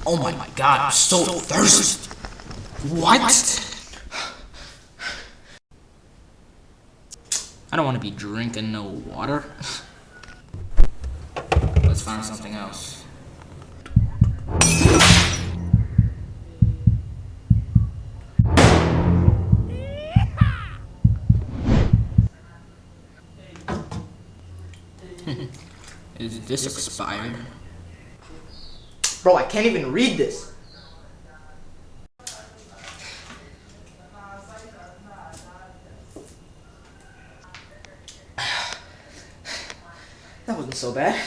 Oh my god, I'm so thirsty. What? I don't want to be drinking no water. Let's find something else. Is this expired? Bro, I can't even read this. That wasn't so bad.